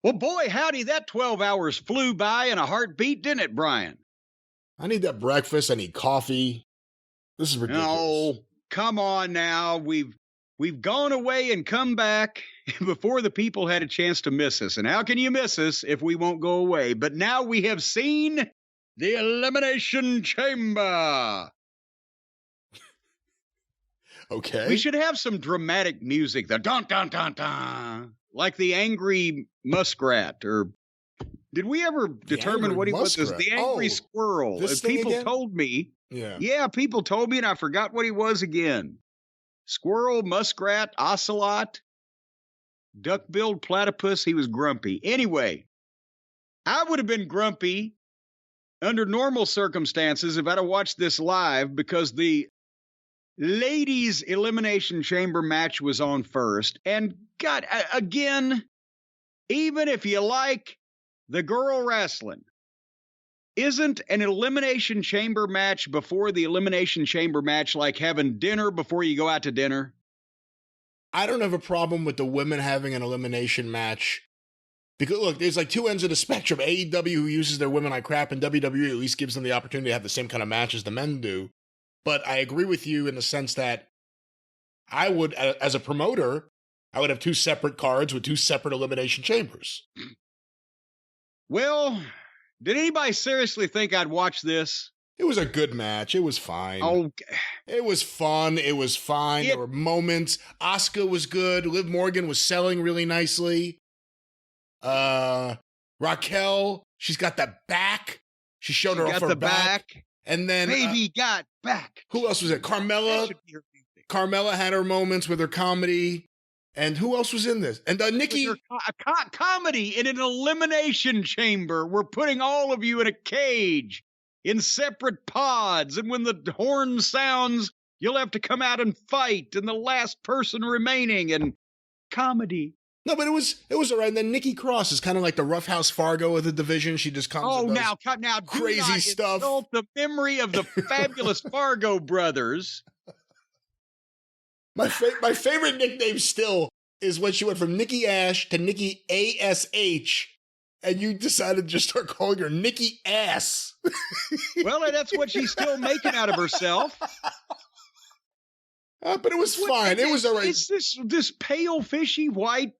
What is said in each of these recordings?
Well, boy, howdy, that 12 hours flew by in a heartbeat, didn't it, Brian? I need that breakfast. I need coffee. This is ridiculous. Oh, come on now. We've gone away and come back before the people had a chance to miss us. And how can you miss us if we won't go away? But now we have seen the Elimination Chamber. Okay. We should have some dramatic music. The dun dun dun dun. Like the angry muskrat, or did we ever determine what he was? The angry squirrel. People told me. Yeah, people told me, and I forgot what he was again. Squirrel, muskrat, ocelot, duck-billed platypus. He was grumpy. Anyway, I would have been grumpy under normal circumstances if I'd have watched this live, because the ladies' Elimination Chamber match was on first. And God, again, even if you like the girl wrestling, isn't an Elimination Chamber match before the Elimination Chamber match like having dinner before you go out to dinner? I don't have a problem with the women having an elimination match. Because, look, there's like two ends of the spectrum. AEW, who uses their women like crap, and WWE at least gives them the opportunity to have the same kind of match as the men do. But I agree with you in the sense that I would, as a promoter, I would have two separate cards with two separate elimination chambers. Well, did anybody seriously think I'd watch this? It was a good match. It was fine. Oh, it was fun. It was fine. There were moments. Asuka was good. Liv Morgan was selling really nicely. Raquel, she's got that back. She showed her off her back. And then baby got back. Who else was it? Carmella. Carmella had her moments with her comedy. And who else was in this? And Nikki. Comedy in an elimination chamber. We're putting all of you in a cage in separate pods. And when the horn sounds, you'll have to come out and fight. And the last person remaining. And comedy. No, but it was all right. And then Nikki Cross is kind of like the Roughhouse Fargo of the division. She just comes and does now crazy stuff. Insult the memory of the fabulous Fargo brothers. My favorite nickname still is when she went from Nikki Ash to Nikki ASH, and you decided to just start calling her Nikki Ass. Well, that's what she's still making out of herself. But it was fine. It was all right. It's this pale, fishy, white,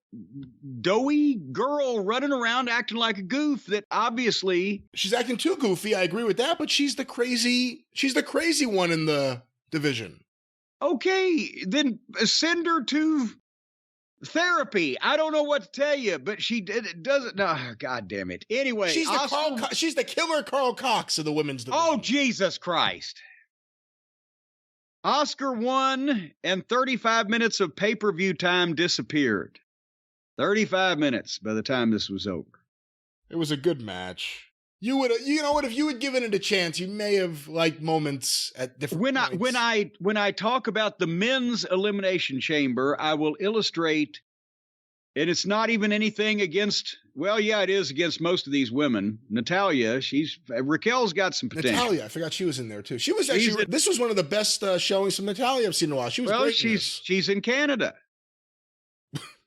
doughy girl running around acting like a goof that obviously... She's acting too goofy, I agree with that, but she's the crazy one in the division. Okay, then send her to therapy. I don't know what to tell you, but she doesn't... Oh, God damn it. Anyway... She's the killer Carl Cox of the women's division. Oh, Jesus Christ. Oscar won, and 35 minutes of pay-per-view time disappeared. 35 minutes by the time this was over. It was a good match. You know what? If you had given it a chance, you may have liked moments at different points. When I talk about the men's elimination chamber, I will illustrate, and it's not even anything against. Well, yeah, it is against most of these women. Natalya, Raquel's got some potential. Natalya, I forgot she was in there too. She was actually. This was one of the best showings from Natalya I've seen in a while. She was great. She's in Canada.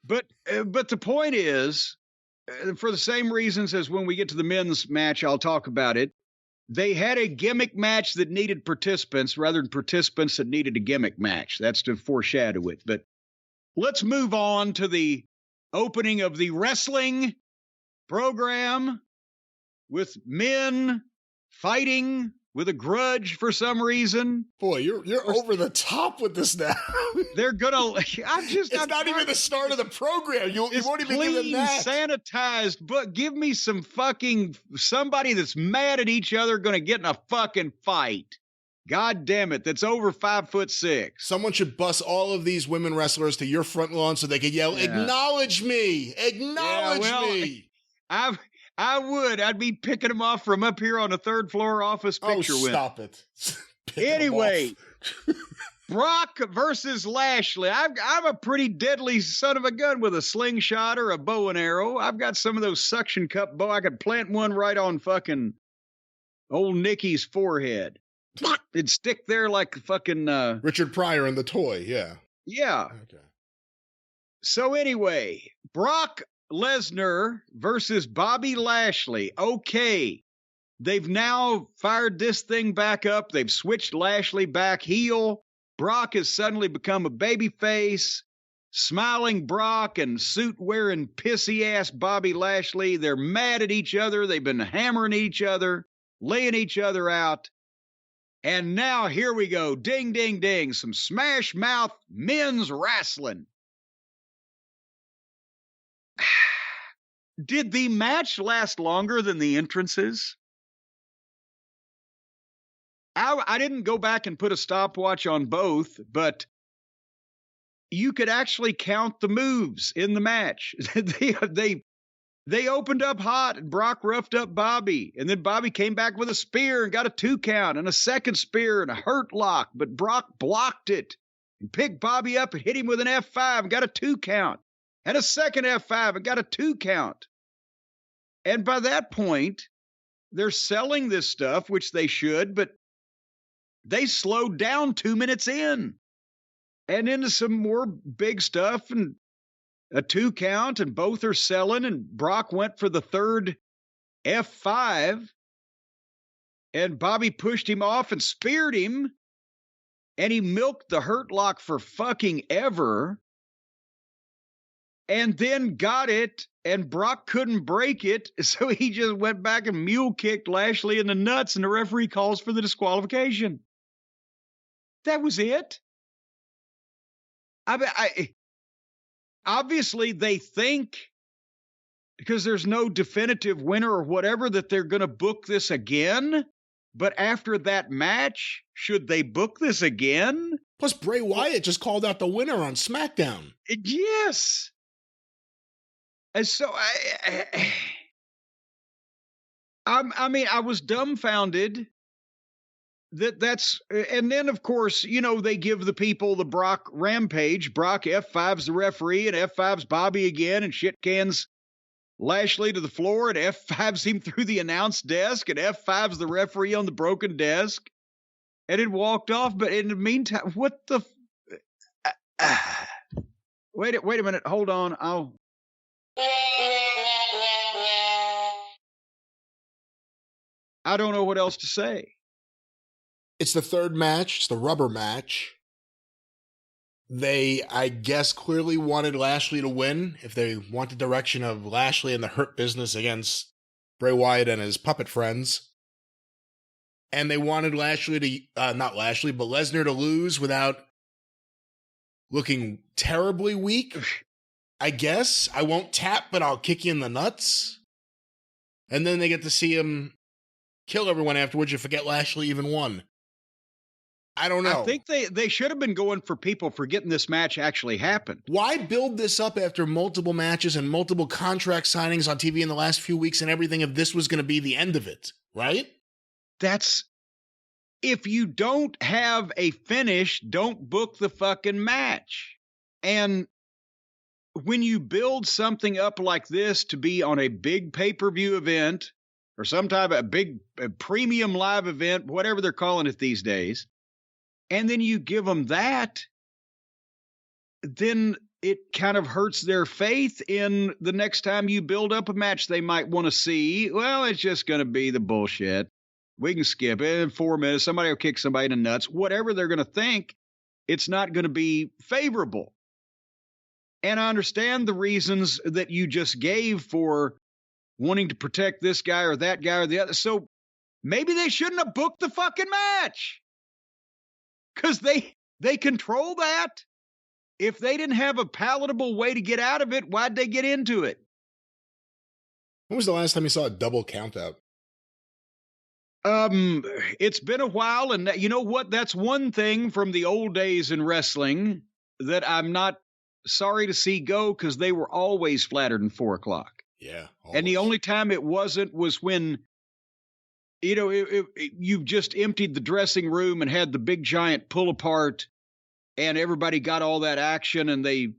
But the point is, for the same reasons as when we get to the men's match, I'll talk about it. They had a gimmick match that needed participants rather than participants that needed a gimmick match. That's to foreshadow it. But let's move on to the opening of the wrestling program with men fighting with a grudge for some reason. Boy, you're over the top with this now. They're gonna. It's not even the start of the program. You won't even give them that. Sanitized, but give me some fucking somebody that's mad at each other going to get in a fucking fight. God damn it, that's over 5'6". Someone should bus all of these women wrestlers to your front lawn so they could yell, "Acknowledge me! Acknowledge me!" I would. I'd be picking them off from up here on the third floor office picture window. Stop it. Anyway, Brock versus Lashley. I'm a pretty deadly son of a gun with a slingshot or a bow and arrow. I've got some of those suction cup bow. I could plant one right on fucking old Nikki's forehead. It'd stick there like fucking... Richard Pryor in The Toy, yeah. Yeah. Okay. So anyway, Brock Lesnar versus Bobby Lashley. Okay. They've now fired this thing back up. They've switched Lashley back heel. Brock has suddenly become a babyface. Smiling Brock and suit-wearing pissy-ass Bobby Lashley. They're mad at each other. They've been hammering each other, laying each other out. And now here we go. Ding, ding, ding. Some smash mouth men's wrestling. Did the match last longer than the entrances? I didn't go back and put a stopwatch on both, but you could actually count the moves in the match. They opened up hot, and Brock roughed up Bobby, and then Bobby came back with a spear and got a 2 count, and a second spear and a hurt lock, but Brock blocked it and picked Bobby up and hit him with an F5 and got a 2 count, and a second F5 and got a 2 count. And by that point, they're selling this stuff, which they should, but they slowed down 2 minutes in and into some more big stuff and a 2 count, and both are selling, and Brock went for the third F5, and Bobby pushed him off and speared him, and he milked the hurt lock for fucking ever, and then got it, and Brock couldn't break it, so he just went back and mule kicked Lashley in the nuts, and the referee calls for the disqualification. That was it. Obviously, they think, because there's no definitive winner or whatever, that they're going to book this again. But after that match, should they book this again? Plus, Bray Wyatt just called out the winner on SmackDown. Yes. And so, I was dumbfounded that's, and then of course, they give the people the Brock rampage. Brock F5's the referee, and F5's Bobby again, and shit cans Lashley to the floor, and F5's him through the announce desk, and F5's the referee on the broken desk, and it walked off. But in the meantime, what the wait a minute, hold on, I don't know what else to say. It's the third match. It's the rubber match. They, I guess, clearly wanted Lashley to win if they want the direction of Lashley and the Hurt Business against Bray Wyatt and his puppet friends. And they wanted Lashley to, not Lashley, but Lesnar to lose without looking terribly weak. I guess. I won't tap, but I'll kick you in the nuts. And then they get to see him kill everyone afterwards. You forget Lashley even won. I don't know. I think they should have been going for people forgetting this match actually happened. Why build this up after multiple matches and multiple contract signings on TV in the last few weeks and everything if this was going to be the end of it, right? That's, if you don't have a finish, don't book the fucking match. And when you build something up like this to be on a big pay-per-view event or some type of a premium live event, whatever they're calling it these days, and then you give them that, then it kind of hurts their faith in the next time you build up a match they might want to see. Well, it's just going to be the bullshit. We can skip it in 4 minutes. Somebody will kick somebody in the nuts. Whatever they're going to think, it's not going to be favorable. And I understand the reasons that you just gave for wanting to protect this guy or that guy or the other. So maybe they shouldn't have booked the fucking match. Because they control that. If they didn't have a palatable way to get out of it, why'd they get into it? When was the last time you saw a double countout? It's been a while, and you know what? That's one thing from the old days in wrestling that I'm not sorry to see go, because they were always flatter than 4 o'clock. Yeah. Always. And the only time it wasn't was when, you've just emptied the dressing room and had the big giant pull apart and everybody got all that action and they,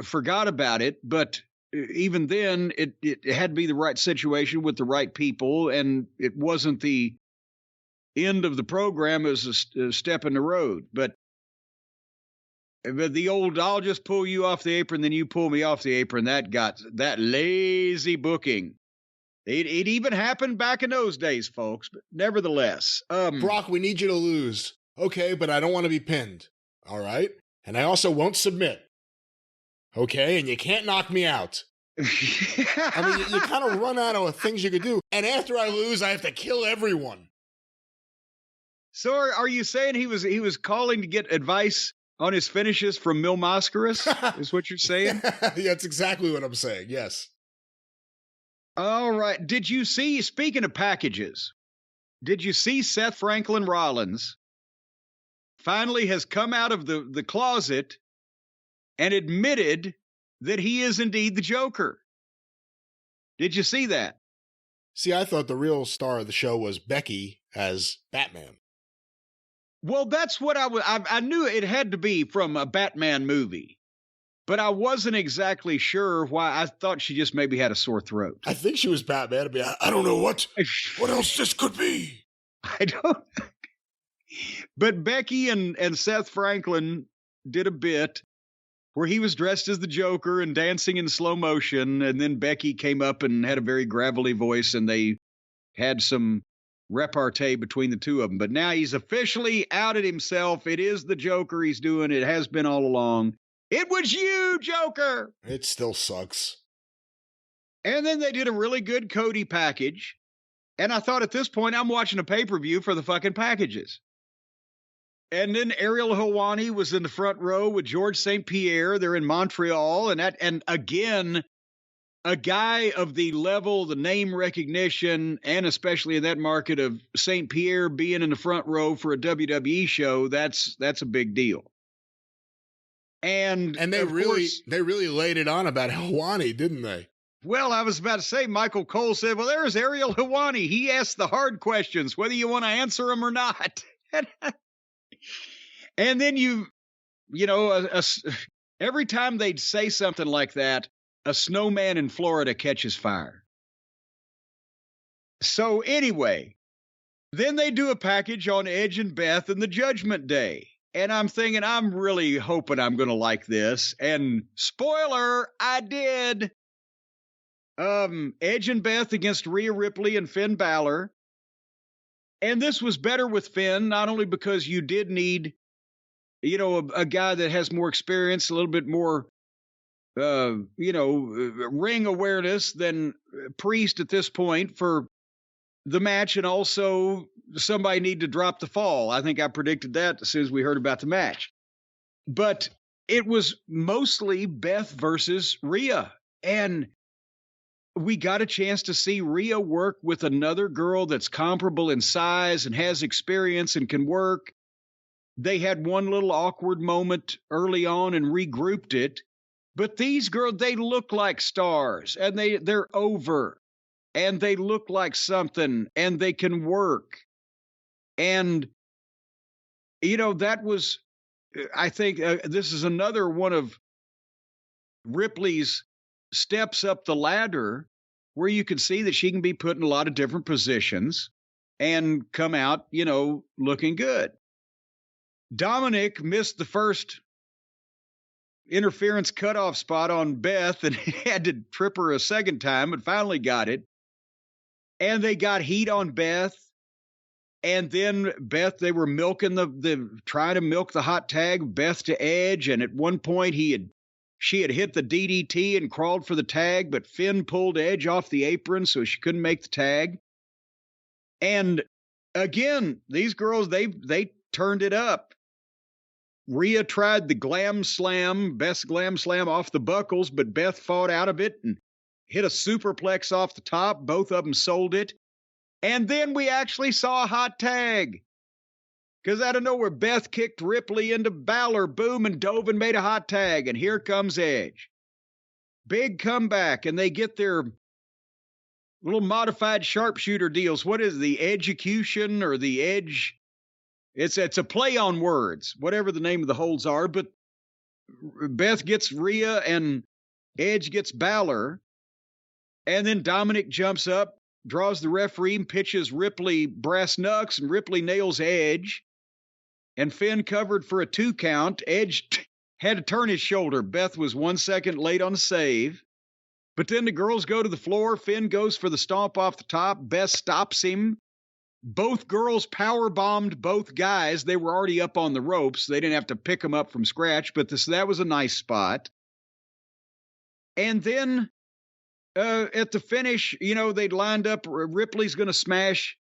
forgot about it. But even then it had to be the right situation with the right people. And it wasn't the end of the program. It was a step in the road. But But the old, I'll just pull you off the apron, then you pull me off the apron, that got that lazy booking. It even happened back in those days, folks, but nevertheless. Brock, we need you to lose. Okay, but I don't want to be pinned. All right? And I also won't submit. Okay, and you can't knock me out. I mean, you kind of run out of things you could do. And after I lose, I have to kill everyone. So are you saying he was calling to get advice on his finishes from Mil Mascaras? Is what you're saying? That's exactly what I'm saying, yes. All right. Did you see, speaking of packages, did you see Seth Franklin Rollins finally has come out of the closet and admitted that he is indeed the Joker? Did you see that? See, I thought the real star of the show was Becky as Batman. Well, that's what I knew it had to be from a Batman movie. But I wasn't exactly sure why. I thought she just maybe had a sore throat. I think she was Batman. I don't know what else this could be. I don't. But Becky and Seth Franklin did a bit where he was dressed as the Joker and dancing in slow motion. And then Becky came up and had a very gravelly voice, and they had some repartee between the two of them. But now he's officially outed himself. It is the Joker he's doing. It has been all along. It was you, Joker! It still sucks. And then they did a really good Cody package. And I thought at this point, I'm watching a pay-per-view for the fucking packages. And then Ariel Helwani was in the front row with George St. Pierre. They're in Montreal. And again, a guy of the level, the name recognition, and especially in that market of St. Pierre being in the front row for a WWE show, that's a big deal. And they really laid it on about Helwani, didn't they? Well, I was about to say, Michael Cole said, well, there's Ariel Helwani. He asked the hard questions, whether you want to answer them or not. And then every time they'd say something like that, a snowman in Florida catches fire. So anyway, then they do a package on Edge and Beth and the Judgment Day. And I'm thinking, I'm really hoping I'm going to like this. And spoiler, I did. Edge and Beth against Rhea Ripley and Finn Balor. And this was better with Finn, not only because you did need, a guy that has more experience, a little bit more, ring awareness than Priest at this point for the match, and also somebody need to drop the fall. I think I predicted that as soon as we heard about the match. But it was mostly Beth versus Rhea. And we got a chance to see Rhea work with another girl that's comparable in size and has experience and can work. They had one little awkward moment early on and regrouped it. But these girls, they look like stars, and they're over. And they look like something, and they can work. And, that was, I think, this is another one of Ripley's steps up the ladder where you can see that she can be put in a lot of different positions and come out, looking good. Dominic missed the first interference cutoff spot on Beth and had to trip her a second time, but finally got it. And they got heat on Beth. And then Beth, they were milking trying to milk the hot tag, Beth to Edge. And at one point she had hit the DDT and crawled for the tag, but Finn pulled Edge off the apron, so she couldn't make the tag. And again, these girls, they turned it up. Rhea tried the glam slam, best glam slam off the buckles, but Beth fought out of it and hit a superplex off the top. Both of them sold it. And then we actually saw a hot tag. Because out of nowhere, Beth kicked Ripley into Balor. Boom, and dove and made a hot tag. And here comes Edge. Big comeback. And they get their little modified sharpshooter deals. What is the Edgecution or the Edge? It's a play on words, whatever the name of the holds are. But Beth gets Rhea and Edge gets Balor. And then Dominic jumps up, draws the referee, and pitches Ripley brass knucks, and Ripley nails Edge. And Finn covered for a 2 count. Edge had to turn his shoulder. Beth was 1 second late on the save. But then the girls go to the floor. Finn goes for the stomp off the top. Beth stops him. Both girls power bombed both guys. They were already up on the ropes. They didn't have to pick them up from scratch, but that was a nice spot. And then at the finish, they'd lined up. Ripley's going to smash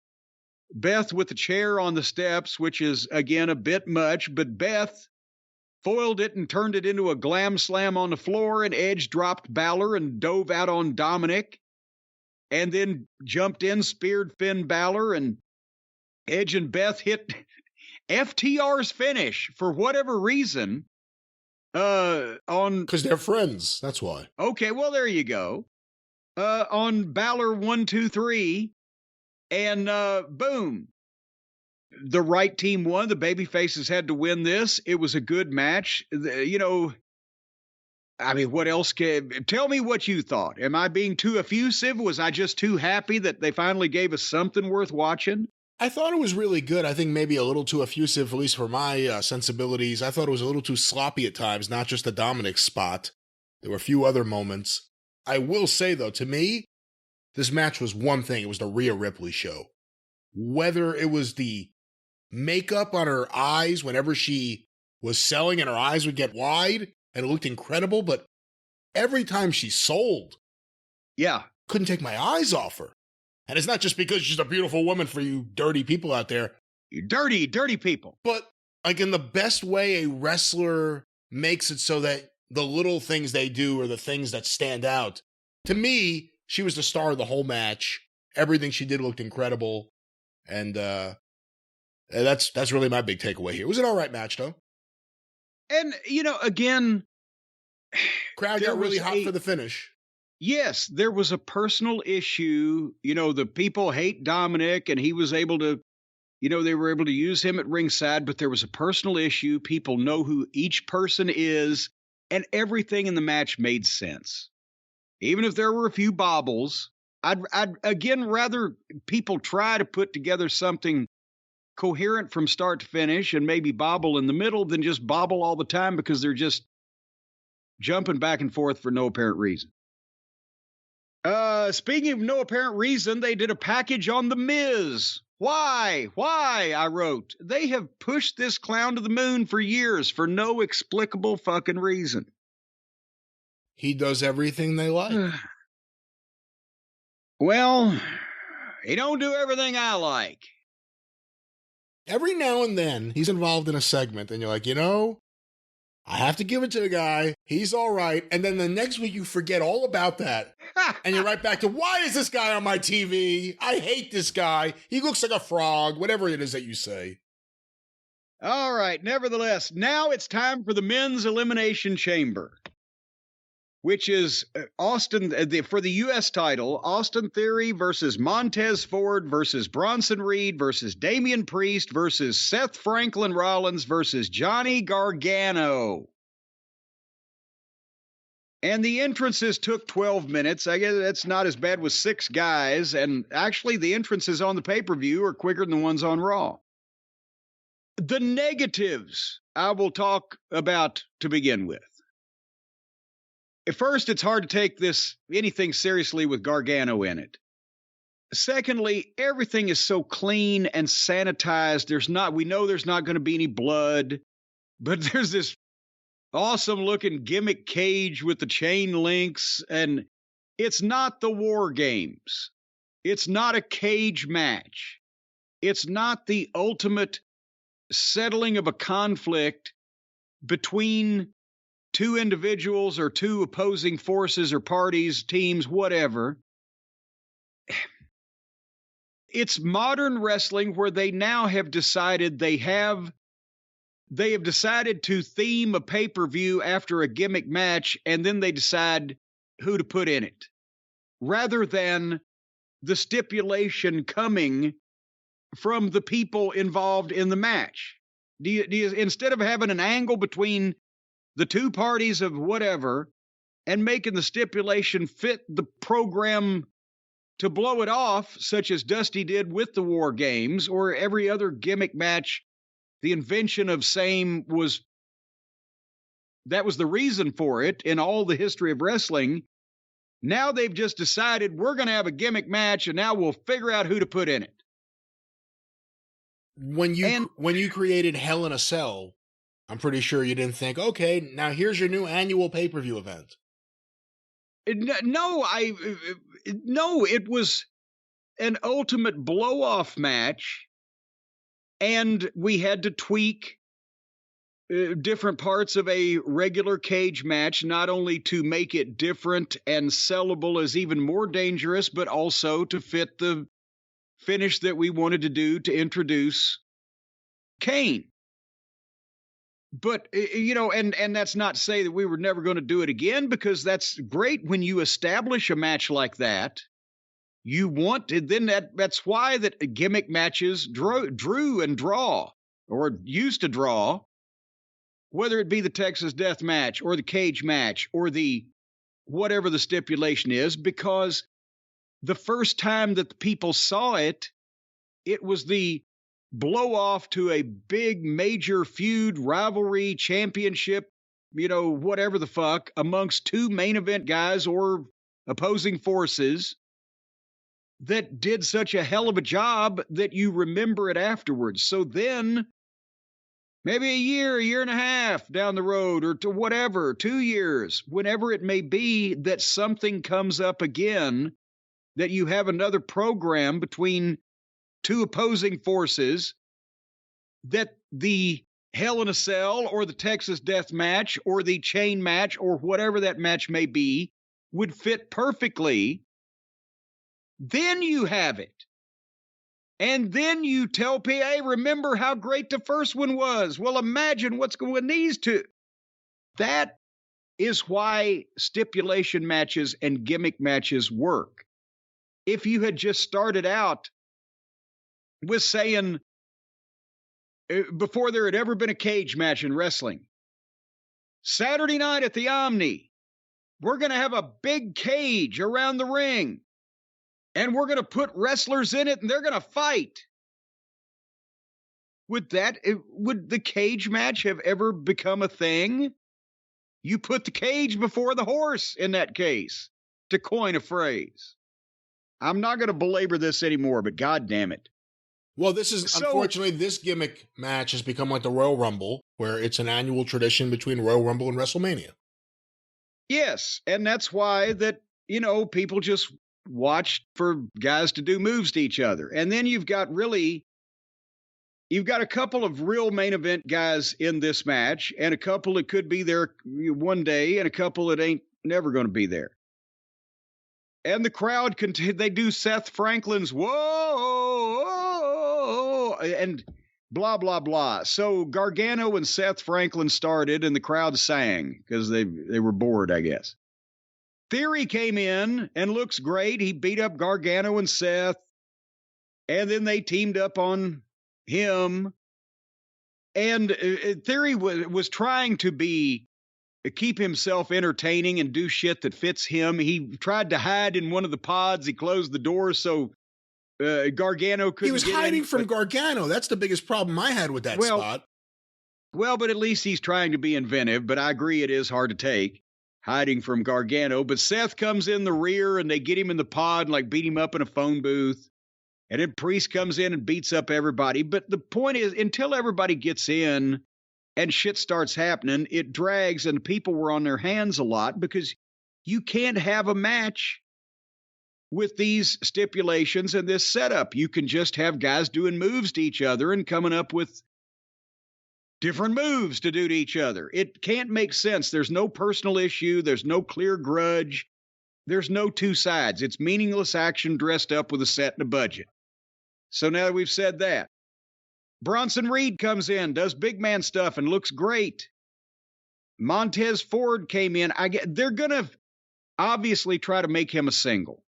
Beth with the chair on the steps, which is, again, a bit much. But Beth foiled it and turned it into a glam slam on the floor, and Edge dropped Balor and dove out on Dominic, and then jumped in, speared Finn Balor, and Edge and Beth hit FTR's finish for whatever reason. Because they're friends. That's why. Okay, well, there you go. On Balor 1, 2, 3, and boom. The right team won. The babyfaces had to win this. It was a good match. What else tell me what you thought. Am I being too effusive? Was I just too happy that they finally gave us something worth watching? I thought it was really good. I think maybe a little too effusive, at least for my sensibilities. I thought it was a little too sloppy at times, not just the Dominic spot. There were a few other moments. I will say, though, to me, this match was one thing. It was the Rhea Ripley show. Whether it was the makeup on her eyes whenever she was selling and her eyes would get wide and it looked incredible, but every time she sold, couldn't take my eyes off her. And it's not just because she's a beautiful woman for you dirty people out there. You dirty, dirty people. But like in the best way a wrestler makes it so that the little things they do are the things that stand out. To me, she was the star of the whole match. Everything she did looked incredible. And that's really my big takeaway here. It was an all right match, though. And, again, crowd got really hot for the finish. Yes, there was a personal issue. The people hate Dominic, and he was able to, they were able to use him at ringside, but there was a personal issue. People know who each person is, and everything in the match made sense. Even if there were a few bobbles, I'd again rather people try to put together something coherent from start to finish and maybe bobble in the middle than just bobble all the time because they're just jumping back and forth for no apparent reason. Speaking of no apparent reason, they did a package on The Miz. Why? I wrote. They have pushed this clown to the moon for years for no explicable fucking reason. He does everything they like. Well, he don't do everything I like. Every now and then, he's involved in a segment, and you're like, I have to give it to the guy. He's all right. And then the next week, you forget all about that. And you're right back to, why is this guy on my TV? I hate this guy. He looks like a frog, whatever it is that you say. All right. Nevertheless, now it's time for the Men's Elimination Chamber, which is Austin, for the U.S. title, Austin Theory versus Montez Ford versus Bronson Reed versus Damian Priest versus Seth Franklin Rollins versus Johnny Gargano. And the entrances took 12 minutes. I guess that's not as bad with 6 guys. And actually, the entrances on the pay-per-view are quicker than the ones on Raw. The negatives I will talk about to begin with. At first, it's hard to take anything seriously with Gargano in it. Secondly, everything is so clean and sanitized. We know there's not going to be any blood, but there's this awesome looking gimmick cage with the chain links, and it's not the War Games. It's not a cage match. It's not the ultimate settling of a conflict between two individuals or two opposing forces or parties, teams, whatever. It's modern wrestling where they now have decided they have decided to theme a pay-per-view after a gimmick match, and then they decide who to put in it, rather than the stipulation coming from the people involved in the match. Do you, instead of having an angle between the two parties of whatever and making the stipulation fit the program to blow it off, such as Dusty did with the War Games or every other gimmick match, the invention of same was that was the reason for it in all the history of wrestling. Now they've just decided we're going to have a gimmick match, and now we'll figure out who to put in it. When you created Hell in a Cell, I'm pretty sure you didn't think, okay, now here's your new annual pay-per-view event. No, it was an ultimate blow-off match, and we had to tweak different parts of a regular cage match, not only to make it different and sellable as even more dangerous, but also to fit the finish that we wanted to do to introduce Kane. But, and that's not to say that we were never going to do it again, because that's great when you establish a match like that. You want to, then that's why that gimmick matches drew and draw, or used to draw, whether it be the Texas Death Match or the cage match or the whatever the stipulation is, because the first time that the people saw it, it was the blow off to a big major feud, rivalry, championship, whatever the fuck, amongst two main event guys or opposing forces that did such a hell of a job that you remember it afterwards. So then maybe a year and a half down the road, or to whatever, 2 years, whenever it may be, that something comes up again, that you have another program between two opposing forces, that the Hell in a Cell or the Texas Death Match or the chain match or whatever that match may be would fit perfectly, then you have it. And then you tell PA, remember how great the first one was. Well, imagine what's going on these two. That is why stipulation matches and gimmick matches work. If you had just started out with saying, before there had ever been a cage match in wrestling, Saturday night at the Omni, we're going to have a big cage around the ring, and we're going to put wrestlers in it, and they're going to fight. Would the cage match have ever become a thing? You put the cage before the horse in that case, to coin a phrase. I'm not going to belabor this anymore, but God damn it. Well, unfortunately, this gimmick match has become like the Royal Rumble, where it's an annual tradition between Royal Rumble and WrestleMania. Yes, and that's why that, people just watch for guys to do moves to each other. And then you've got a couple of real main event guys in this match, and a couple that could be there one day, and a couple that ain't never going to be there. And the crowd, they do Seth Franklin's, whoa, and blah, blah, blah. So Gargano and Seth Franklin started, and the crowd sang because they were bored, I guess. Theory came in and looks great. He beat up Gargano and Seth, and then they teamed up on him. And Theory was trying to keep himself entertaining and do shit that fits him. He tried to hide in one of the pods. He closed the door so Gargano couldn't. He was hiding from Gargano. That's the biggest problem I had with that spot. Well, but at least he's trying to be inventive. But I agree, it is hard to take, hiding from Gargano. But Seth comes in the rear, and they get him in the pod and beat him up in a phone booth. And then Priest comes in and beats up everybody. But the point is, until everybody gets in and shit starts happening, it drags, and people were on their hands a lot, because you can't have a match with these stipulations and this setup. You can just have guys doing moves to each other and coming up with different moves to do to each other. It can't make sense. There's no personal issue. There's no clear grudge. There's no two sides. It's meaningless action dressed up with a set and a budget. So now that we've said that, Bronson Reed comes in, does big man stuff, and looks great. Montez Ford came in. They're going to obviously try to make him a single.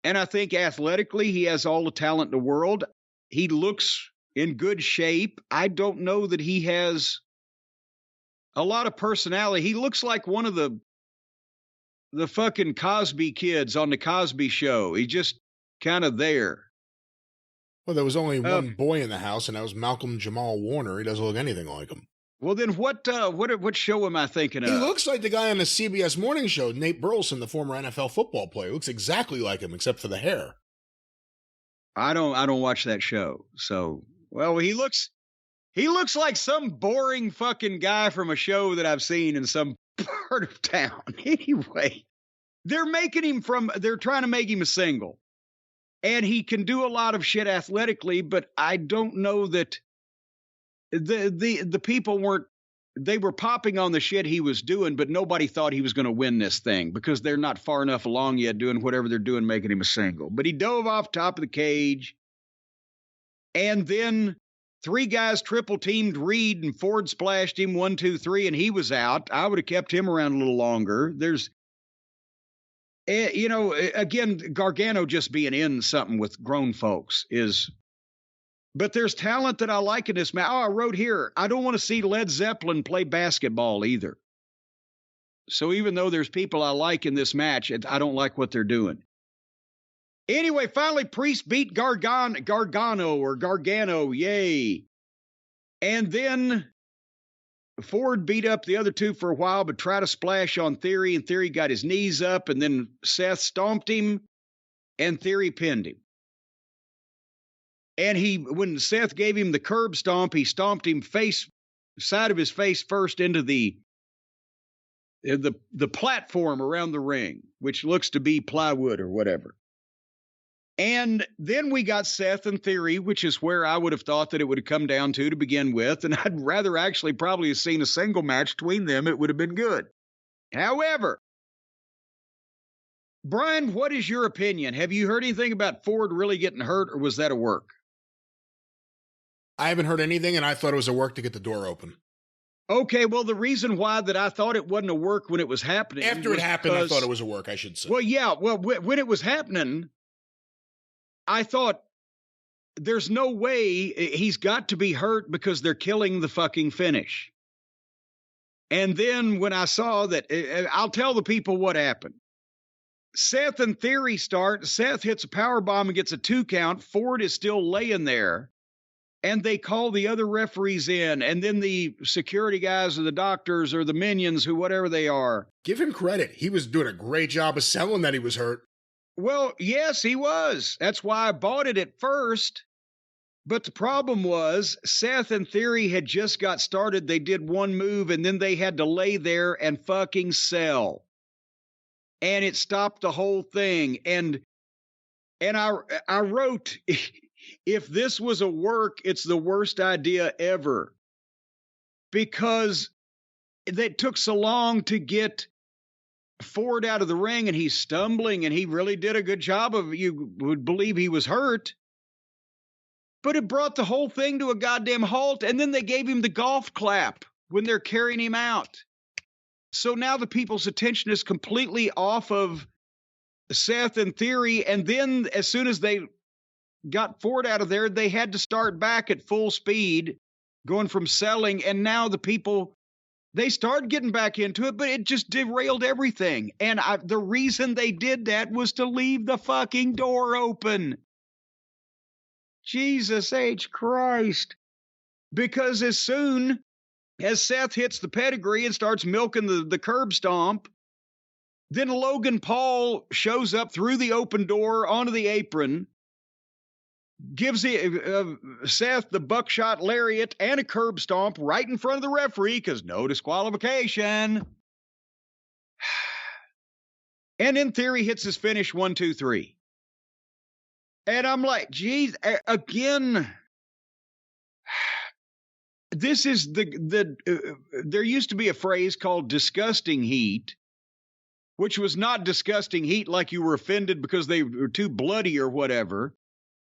And I think athletically, he has all the talent in the world. He looks in good shape. I don't know that he has a lot of personality. He looks like one of the fucking Cosby kids on the Cosby Show. He's just kind of there. Well, there was only one boy in the house, and that was Malcolm Jamal Warner. He doesn't look anything like him. Well, then what show am I thinking of? He looks like the guy on the CBS morning show, Nate Burleson, the former NFL football player. Looks exactly like him, except for the hair. I don't watch that show. So, well, he looks like some boring fucking guy from a show that I've seen in some part of town. Anyway, they're trying to make him a single. And he can do a lot of shit athletically, but I don't know that the people they were popping on the shit he was doing, but nobody thought he was going to win this thing because they're not far enough along yet doing whatever they're doing, making him a single. But he dove off top of the cage, and then 3 guys triple teamed Reed, and Ford splashed him 1, 2, 3, and he was out. I would have kept him around a little longer. There's, again, Gargano just being in something with grown folks is. But there's talent that I like in this match. Oh, I wrote here, I don't want to see Led Zeppelin play basketball either. So even though there's people I like in this match, I don't like what they're doing. Anyway, finally, Priest beat Gargano, yay. And then Ford beat up the other 2 for a while, but tried to splash on Theory, and Theory got his knees up, and then Seth stomped him, and Theory pinned him. And when Seth gave him the curb stomp, he stomped him side of his face first into the platform around the ring, which looks to be plywood or whatever. And then we got Seth and Theory, which is where I would have thought that it would have come down to begin with. And I'd rather actually probably have seen a single match between them. It would have been good. However, Brian, what is your opinion? Have you heard anything about Ford really getting hurt, or was that a work? I haven't heard anything, and I thought it was a work to get the door open. Okay, well, the reason why that I thought it wasn't a work when it was happening. After it happened, I thought it was a work, I should say. Well, yeah, when it was happening, I thought there's no way he's got to be hurt because they're killing the fucking finish. And then when I saw that, I'll tell the people what happened. Seth and Theory start. Seth hits a powerbomb and gets a 2 count. Ford is still laying there. And they call the other referees in, and then the security guys or the doctors or the minions, whatever they are. Give him credit. He was doing a great job of selling that he was hurt. Well, yes, he was. That's why I bought it at first. But the problem was Seth and Theory had just got started. They did one move, and then they had to lay there and fucking sell. And it stopped the whole thing. And I wrote... If this was a work, it's the worst idea ever. Because it took so long to get Ford out of the ring, and he's stumbling, and he really did a good job of, you would believe he was hurt. But it brought the whole thing to a goddamn halt, and then they gave him the golf clap when they're carrying him out. So now the people's attention is completely off of Seth and Theory, and then as soon as they got Ford out of there, they had to start back at full speed, going from selling, and now the people, they started getting back into it, but it just derailed everything. And the reason they did that was to leave the fucking door open. Jesus H. Christ. Because as soon as Seth hits the pedigree and starts milking the curb stomp, then Logan Paul shows up through the open door onto the apron, gives Seth the buckshot lariat and a curb stomp right in front of the referee because no disqualification. And in theory, hits his finish 1, 2, 3. And I'm like, geez, again, this is there used to be a phrase called disgusting heat, which was not disgusting heat like you were offended because they were too bloody or whatever.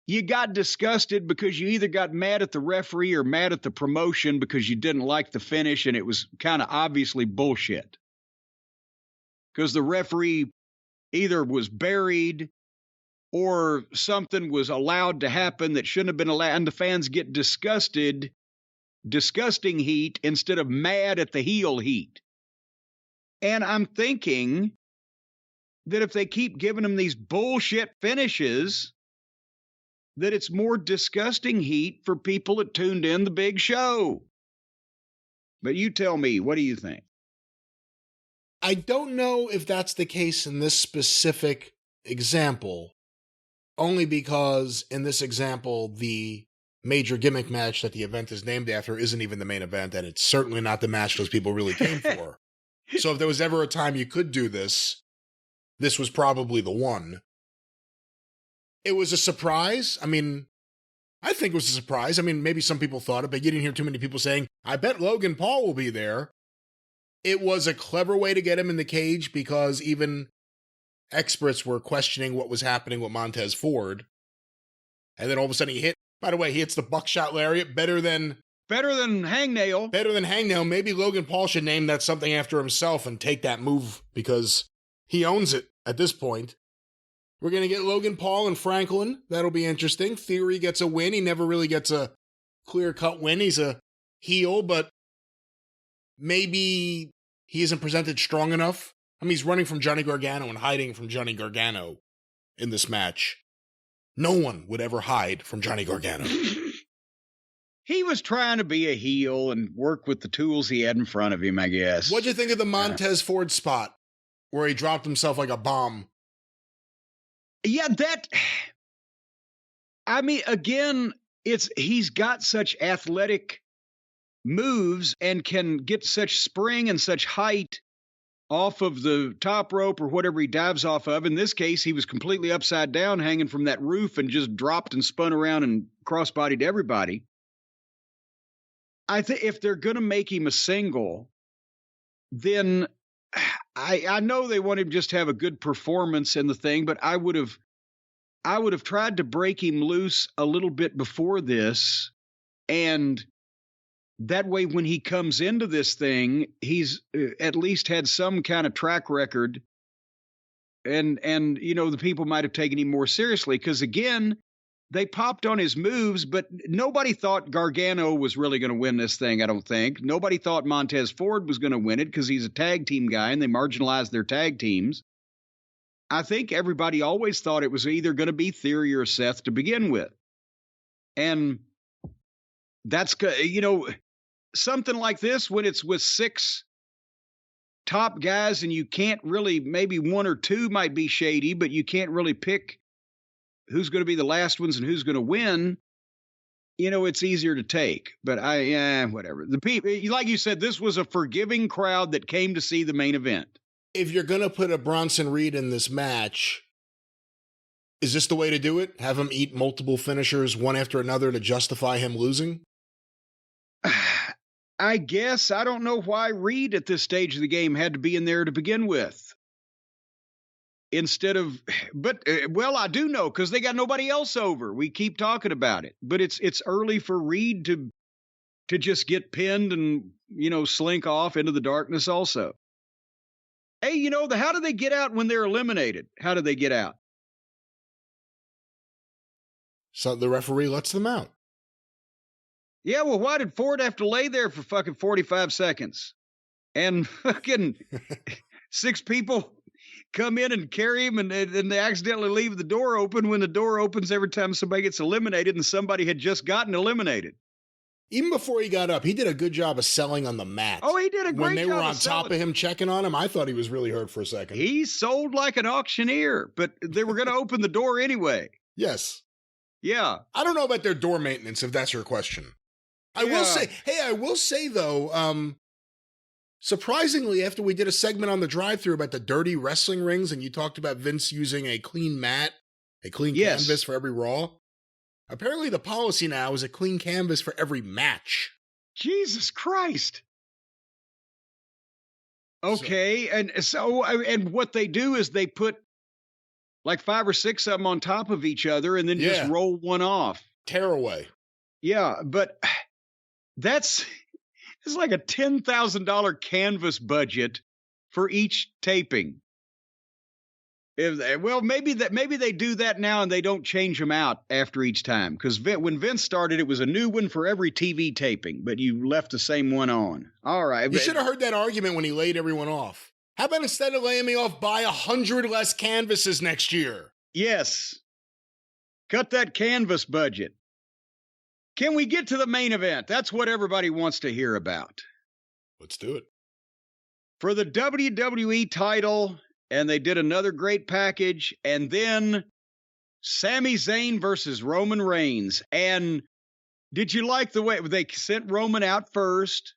You got disgusted because you either got mad at the referee or mad at the promotion because you didn't like the finish and it was kind of obviously bullshit. Because the referee either was buried or something was allowed to happen that shouldn't have been allowed, and the fans get disgusting heat instead of mad at the heel heat. And I'm thinking that if they keep giving them these bullshit finishes, that it's more disgusting heat for people that tuned in the big show. But you tell me, what do you think? I don't know if that's the case in this specific example, only because in this example, the major gimmick match that the event is named after isn't even the main event, and it's certainly not the match those people really came for. So if there was ever a time you could do this, this was probably the one. It was a surprise. I mean, I think it was a surprise. I mean, maybe some people thought it, but you didn't hear too many people saying, I bet Logan Paul will be there. It was a clever way to get him in the cage because even experts were questioning what was happening with Montez Ford. And then all of a sudden he hit. By the way, he hits the buckshot lariat better than Hangnail. Better than Hangnail. Maybe Logan Paul should name that something after himself and take that move because he owns it at this point. We're going to get Logan Paul and Franklin. That'll be interesting. Theory gets a win. He never really gets a clear-cut win. He's a heel, but maybe he isn't presented strong enough. I mean, he's running from Johnny Gargano and hiding from Johnny Gargano in this match. No one would ever hide from Johnny Gargano. He was trying to be a heel and work with the tools he had in front of him, I guess. What'd you think of the Montez Ford spot where he dropped himself like a bomb? Yeah, I mean, again, he's got such athletic moves and can get such spring and such height off of the top rope or whatever he dives off of. In this case, he was completely upside down hanging from that roof and just dropped and spun around and cross-bodied everybody. I think if they're going to make him a single, then I know they want him just to have a good performance in the thing, but I would have tried to break him loose a little bit before this, and that way when he comes into this thing, he's at least had some kind of track record, and you know, the people might have taken him more seriously, because again, they popped on his moves, but nobody thought Gargano was really going to win this thing, I don't think. Nobody thought Montez Ford was going to win it because he's a tag team guy and they marginalized their tag teams. I think everybody always thought it was either going to be Theory or Seth to begin with. And that's, you know, something like this when it's with 6 top guys and you can't really, maybe 1 or 2 might be shady, but you can't really pick who's going to be the last ones and who's going to win, you know, it's easier to take. But whatever. The people, like you said, this was a forgiving crowd that came to see the main event. If you're going to put a Bronson Reed in this match, is this the way to do it? Have him eat multiple finishers one after another to justify him losing? I guess. I don't know why Reed at this stage of the game had to be in there to begin with. Instead of, but, well, I do know because they got nobody else over. We keep talking about it, but it's early for Reed to just get pinned and, you know, slink off into the darkness also. Hey, you know, how do they get out when they're eliminated? How do they get out? So the referee lets them out. Yeah, well, why did Ford have to lay there for fucking 45 seconds? And fucking 6 people come in and carry him, and they accidentally leave the door open when the door opens every time somebody gets eliminated, and somebody had just gotten eliminated. Even before he got up, he did a good job of selling on the mat. Oh, he did a great job. When they were on top of him checking on him, I thought he was really hurt for a second. He sold like an auctioneer, but they were going to open the door anyway. Yes. Yeah. I don't know about their door maintenance, if that's your question. I will say though, surprisingly, after we did a segment on the Drive-Thru about the dirty wrestling rings, and you talked about Vince using a clean mat, a clean canvas for every Raw, apparently the policy now is a clean canvas for every match. Jesus Christ. Okay, and what they do is they put like 5 or 6 of them on top of each other and then just roll one off. Tear away. Yeah, but it's like a $10,000 canvas budget for each taping. Maybe they do that now and they don't change them out after each time. Because when Vince started, it was a new one for every TV taping, but you left the same one on. All right. You should have heard that argument when he laid everyone off. How about instead of laying me off, buy 100 less canvases next year? Yes. Cut that canvas budget. Can we get to the main event? That's what everybody wants to hear about. Let's do it. For the WWE title, and they did another great package, and then Sami Zayn versus Roman Reigns. And did you like the way they sent Roman out first,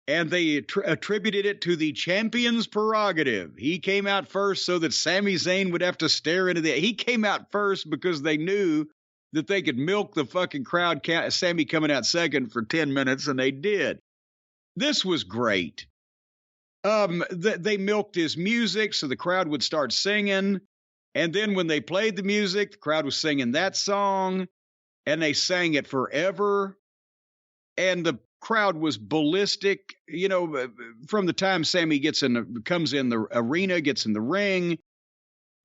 and they attributed it to the champion's prerogative? He came out first so that Sami Zayn would have to stare into he came out first because they knew that they could milk the fucking crowd, Sami coming out second for 10 minutes, and they did. This was great. They milked his music so the crowd would start singing. And then when they played the music, the crowd was singing that song, and they sang it forever. And the crowd was ballistic, you know, from the time Sammy comes in the arena, gets in the ring.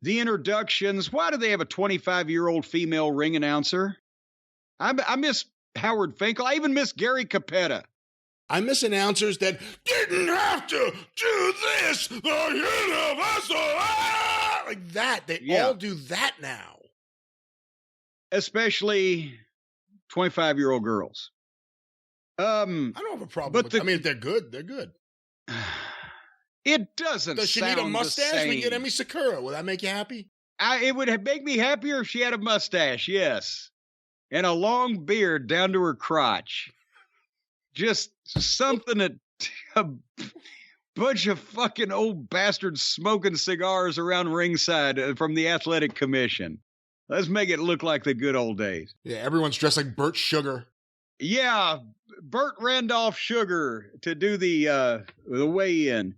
The introductions. Why do they have a 25-year-old female ring announcer? I miss Howard Finkel. I even miss Gary Capetta. I miss announcers that didn't have to do this. The universal, like that. They all do that now. Especially 25-year-old girls. I don't have a problem with I mean, they're good. They're good. It doesn't. Does she need a mustache? We get Emi Sakura. Will that make you happy? It would make me happier if she had a mustache, yes. And a long beard down to her crotch. Just something that a bunch of fucking old bastards smoking cigars around ringside from the Athletic Commission. Let's make it look like the good old days. Yeah, everyone's dressed like Burt Sugar. Yeah, Burt Randolph Sugar to do the weigh-in.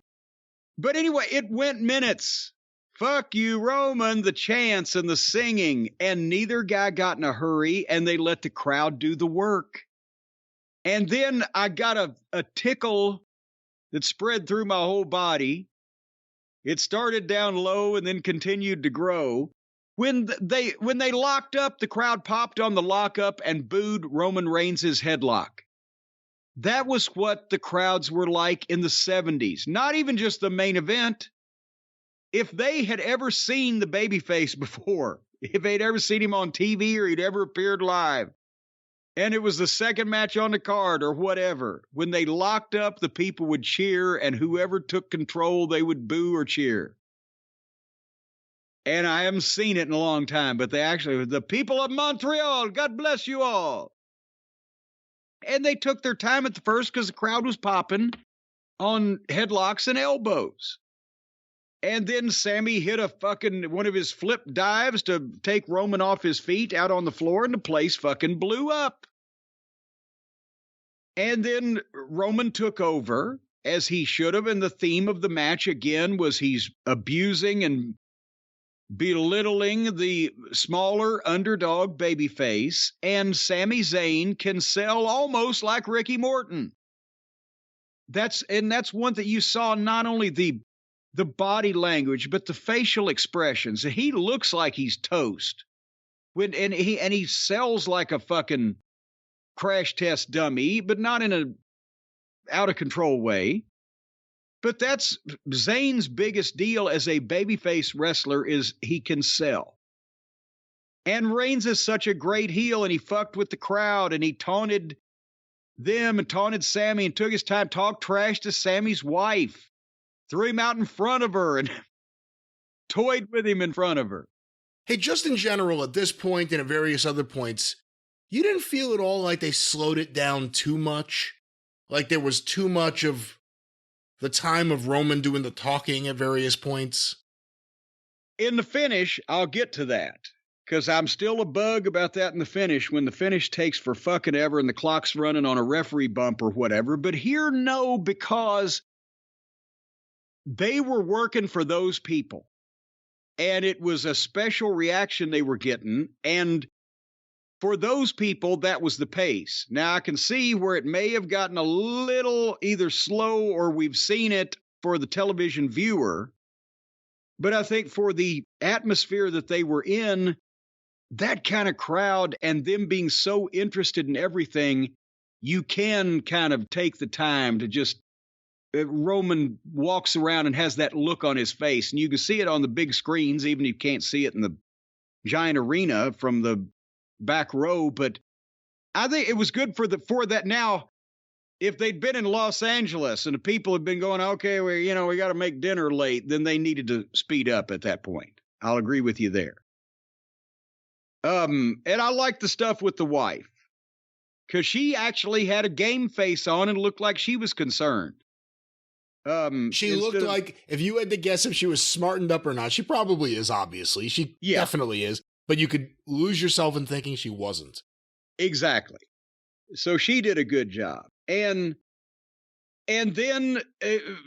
But anyway, it went minutes. Fuck you, Roman, the chants and the singing. And neither guy got in a hurry, and they let the crowd do the work. And then I got a tickle that spread through my whole body. It started down low and then continued to grow. When they locked up, the crowd popped on the lockup and booed Roman Reigns' headlock. That was what the crowds were like in the 70s. Not even just the main event. If they had ever seen the babyface before, if they'd ever seen him on TV or he'd ever appeared live, and it was the second match on the card or whatever, when they locked up, the people would cheer, and whoever took control, they would boo or cheer. And I haven't seen it in a long time, but the people of Montreal, God bless you all. And they took their time at the first because the crowd was popping on headlocks and elbows. And then Sammy hit one of his flip dives to take Roman off his feet out on the floor, and the place fucking blew up. And then Roman took over, as he should have, and the theme of the match again was he's abusing and belittling the smaller underdog babyface, and Sami Zayn can sell almost like Ricky Morton. That's one that you saw, not only the body language, but the facial expressions. He looks like he's toast. And he sells like a fucking crash test dummy, but not in a out of control way. But that's Zayn's biggest deal as a babyface wrestler, is he can sell. And Reigns is such a great heel, and he fucked with the crowd, and he taunted them and taunted Sammy and took his time, talked trash to Sammy's wife, threw him out in front of her and toyed with him in front of her. Hey, just in general, at this point and at various other points, you didn't feel at all like they slowed it down too much? Like there was too much of the time of Roman doing the talking at various points? In the finish, I'll get to that, because I'm still a bug about that in the finish, when the finish takes for fucking ever and the clock's running on a referee bump or whatever. But here, no, because they were working for those people, and it was a special reaction they were getting, and for those people, that was the pace. Now, I can see where it may have gotten a little either slow, or we've seen it for the television viewer, but I think for the atmosphere that they were in, that kind of crowd and them being so interested in everything, you can kind of take the time to just, Roman walks around and has that look on his face, and you can see it on the big screens, even if you can't see it in the giant arena from the back row. But I think it was good for that. Now, if they'd been in Los Angeles and the people had been going, okay, we got to make dinner late, then they needed to speed up at that point. I'll agree with you there. And I like the stuff with the wife, because she actually had a game face on and looked like she was concerned. She looked like, if you had to guess if she was smartened up or not, she probably is, obviously. She definitely is. But you could lose yourself in thinking she wasn't. Exactly. So she did a good job. And then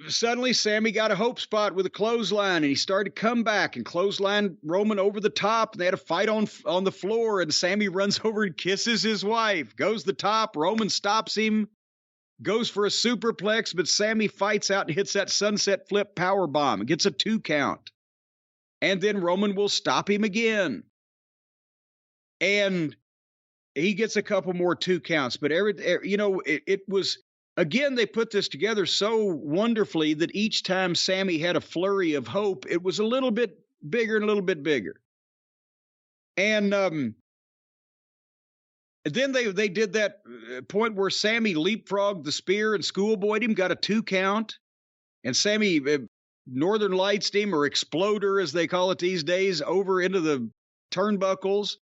suddenly Sammy got a hope spot with a clothesline, and he started to come back and clothesline Roman over the top. And they had a fight on the floor, and Sammy runs over and kisses his wife, goes the top. Roman stops him, goes for a superplex, but Sammy fights out and hits that sunset flip power bomb and gets a 2 count. And then Roman will stop him again. And he gets a couple more 2 counts. But it was, again, they put this together so wonderfully that each time Sammy had a flurry of hope, it was a little bit bigger and a little bit bigger. And then they did that point where Sammy leapfrogged the spear and schoolboyed him, got a 2 count. And Sammy Northern Lights him, or Exploder as they call it these days, over into the turnbuckles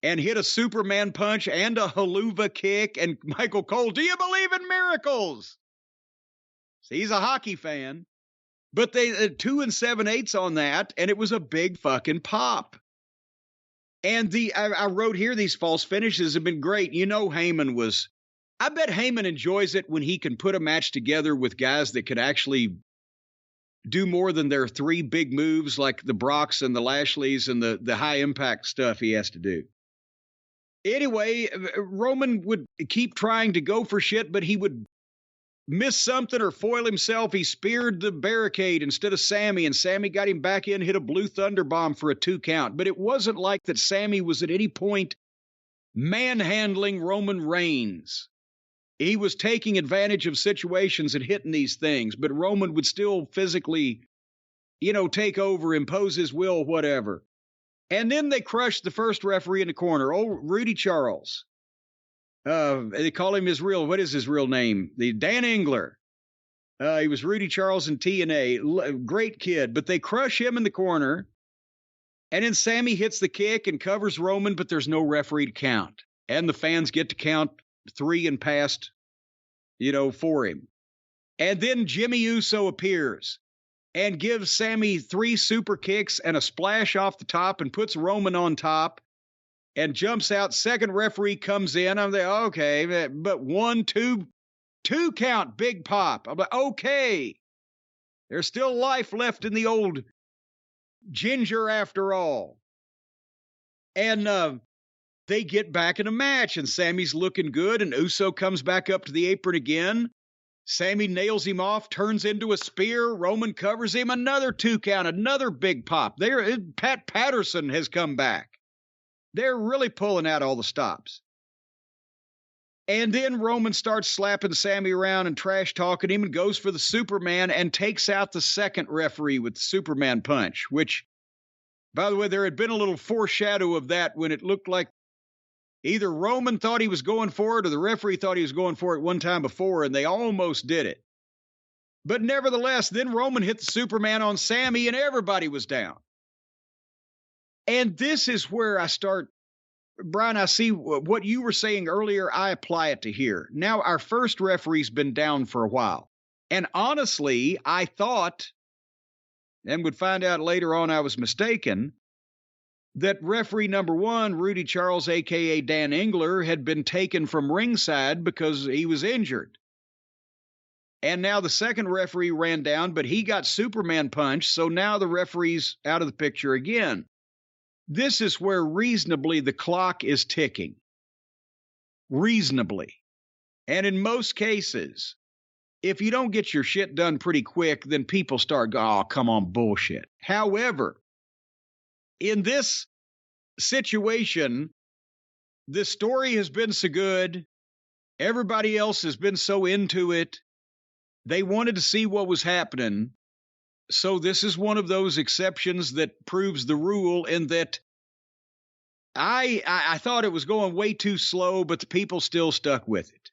and hit a Superman punch and a haluva kick. And Michael Cole, do you believe in miracles? See, he's a hockey fan. But they 2 7/8 on that, and it was a big fucking pop. And I wrote here, these false finishes have been great. Heyman I bet Heyman enjoys it when he can put a match together with guys that can actually do more than their 3 big moves, like the Brocks and the Lashleys and the high impact stuff he has to do. Anyway, Roman would keep trying to go for shit, but he would miss something or foil himself. He speared the barricade instead of Sammy, and Sammy got him back in, hit a blue thunder bomb for a 2 count. But it wasn't like that Sammy was at any point manhandling Roman Reigns. He was taking advantage of situations and hitting these things, but Roman would still physically, take over, impose his will, whatever. And then they crushed the first referee in the corner, old Rudy Charles. They call him what is his real name? The Dan Engler. He was Rudy Charles in TNA. Great kid, but they crush him in the corner. And then Sammy hits the kick and covers Roman, but there's no referee to count. And the fans get to count 3 and past, for him. And then Jimmy Uso appears and gives Sammy 3 super kicks and a splash off the top and puts Roman on top and jumps out. Second referee comes in. I'm like, okay, but 1, 2 count, big pop. I'm like, okay, there's still life left in the old ginger after all. And they get back in a match, and Sammy's looking good, and Uso comes back up to the apron again. Sammy nails him off, turns into a spear. Roman covers him, another 2 count, another big pop. Pat Patterson has come back. They're really pulling out all the stops. And then Roman starts slapping Sammy around and trash talking him and goes for the Superman and takes out the second referee with the Superman punch, which, by the way, there had been a little foreshadow of that when it looked like either Roman thought he was going for it or the referee thought he was going for it one time before, and they almost did it. But nevertheless, then Roman hit the Superman on Sammy, and everybody was down. And this is where I start, Brian, I see what you were saying earlier. I apply it to here. Now, our first referee's been down for a while. And honestly, I thought, and would find out later on I was mistaken, that referee number 1, Rudy Charles, a.k.a. Dan Engler, had been taken from ringside because he was injured. And now the second referee ran down, but he got Superman punched, so now the referee's out of the picture again. This is where reasonably the clock is ticking. Reasonably. And in most cases, if you don't get your shit done pretty quick, then people start going, oh, come on, bullshit. However, in this situation, the story has been so good. Everybody else has been so into it. They wanted to see what was happening. So this is one of those exceptions that proves the rule, in that I thought it was going way too slow, but the people still stuck with it.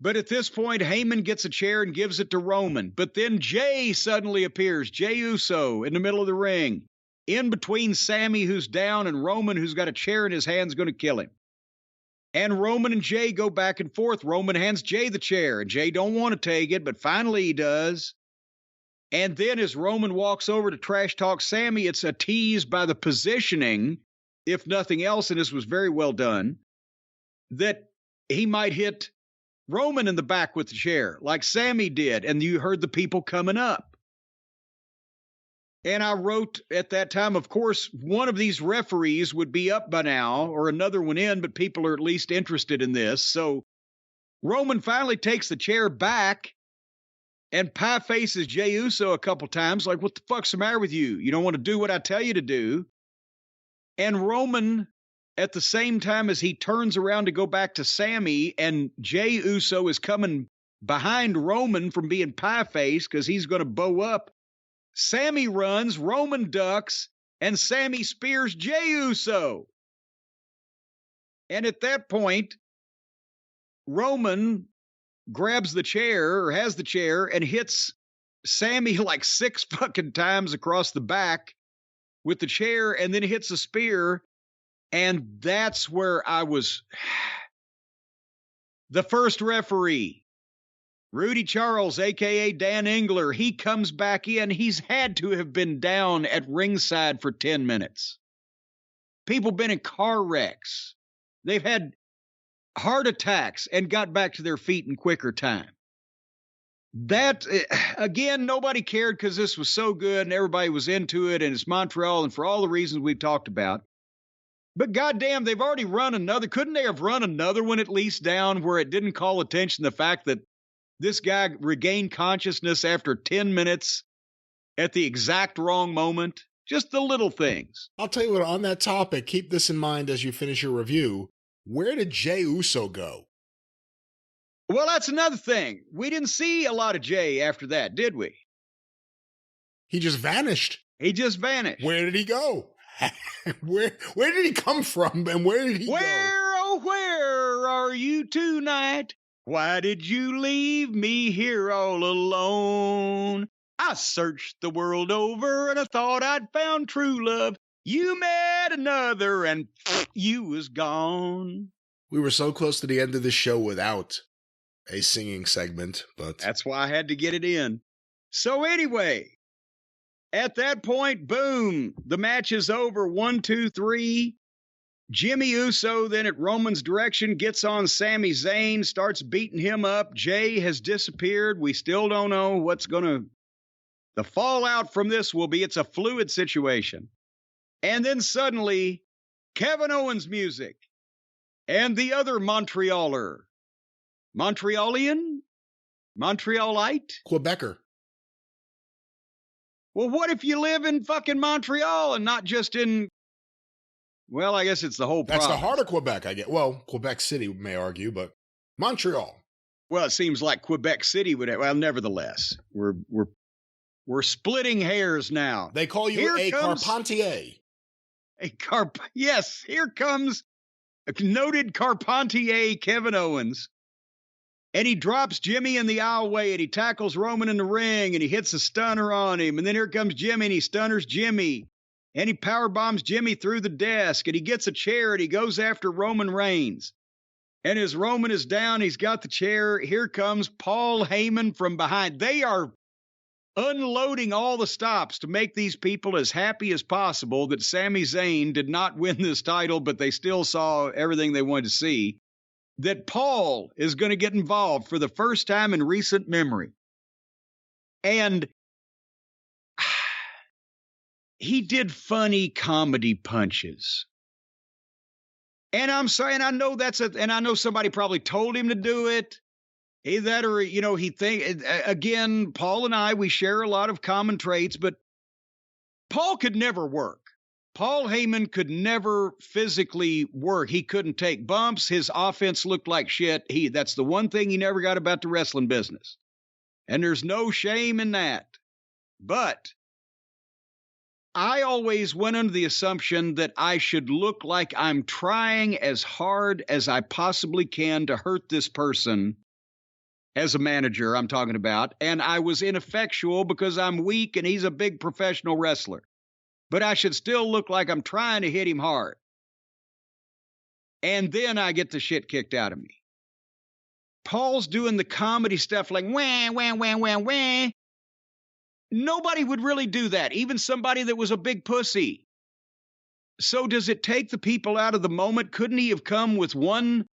But at this point, Heyman gets a chair and gives it to Roman. But then Jay suddenly appears, Jey Uso, in the middle of the ring, in between Sammy, who's down, and Roman, who's got a chair in his hand, going to kill him. And Roman and Jay go back and forth. Roman hands Jay the chair, and Jay don't want to take it, but finally he does. And then as Roman walks over to trash talk Sammy, it's a tease by the positioning, if nothing else, and this was very well done, that he might hit Roman in the back with the chair, like Sammy did, and you heard the people coming up. And I wrote at that time, of course, one of these referees would be up by now, or another one in, but people are at least interested in this. So Roman finally takes the chair back and pie faces Jey Uso a couple times, like, what the fuck's the matter with you? You don't want to do what I tell you to do. And Roman, at the same time as he turns around to go back to Sammy, and Jey Uso is coming behind Roman from being pie-faced because he's going to bow up, Sammy runs, Roman ducks, and Sammy spears Jey Uso. And at that point, Roman grabs the chair, or has the chair, and hits Sammy like 6 fucking times across the back with the chair, and then hits a spear. And that's where I was. The first referee, Rudy Charles, a.k.a. Dan Engler, he comes back in. He's had to have been down at ringside for 10 minutes. People been in car wrecks. They've had heart attacks and got back to their feet in quicker time. That, again, nobody cared because this was so good and everybody was into it, and it's Montreal, and for all the reasons we've talked about. But goddamn, they've already run another. Couldn't they have run another one at least down where it didn't call attention to the fact that this guy regained consciousness after 10 minutes at the exact wrong moment? Just the little things. I'll tell you what, on that topic, keep this in mind as you finish your review. Where did Jey Uso go? Well, that's another thing. We didn't see a lot of Jey after that, did we? He just vanished. He just vanished. Where did he go? Where did he come from, and where did he go? Oh, where are you tonight? Why did you leave me here all alone? I searched the world over, and I thought I'd found true love. You met another, and you was gone. We were so close to the end of the show without a singing segment, but that's why I had to get it in. So anyway, at that point, boom, the match is over. 1, 2, 3. Jimmy Uso then at Roman's direction gets on Sami Zayn, starts beating him up. Jay has disappeared. We still don't know what's going to... The fallout from this will be, it's a fluid situation. And then suddenly, Kevin Owens music. And the other Montrealer. Montrealian? Montrealite? Quebecer. Well, what if you live in fucking Montreal and not just in... Well, I guess it's the whole province. That's the heart of Quebec, I get. Well, Quebec City, we may argue, but Montreal. Well, it seems like Quebec City would have... Well, nevertheless, we're splitting hairs now. They call you a Carpentier. Yes, here comes a noted Carpentier, Kevin Owens. And he drops Jimmy in the aisleway, and he tackles Roman in the ring, and he hits a stunner on him. And then here comes Jimmy, and he stunners Jimmy. And he powerbombs Jimmy through the desk, and he gets a chair, and he goes after Roman Reigns. And as Roman is down, he's got the chair. Here comes Paul Heyman from behind. They are unloading all the stops to make these people as happy as possible that Sami Zayn did not win this title, but they still saw everything they wanted to see. That Paul is going to get involved for the first time in recent memory. And he did funny comedy punches. And I'm saying, I know and I know somebody probably told him to do it. Again, Paul and I, we share a lot of common traits, but Paul could never work. Paul Heyman could never physically work. He couldn't take bumps. His offense looked like shit. That's the one thing he never got about the wrestling business. And there's no shame in that. But I always went under the assumption that I should look like I'm trying as hard as I possibly can to hurt this person as a manager, I'm talking about, and I was ineffectual because I'm weak and he's a big professional wrestler. But I should still look like I'm trying to hit him hard. And then I get the shit kicked out of me. Paul's doing the comedy stuff like, wah, wah, wah, wah, wah. Nobody would really do that, even somebody that was a big pussy. So does it take the people out of the moment? Couldn't he have come with one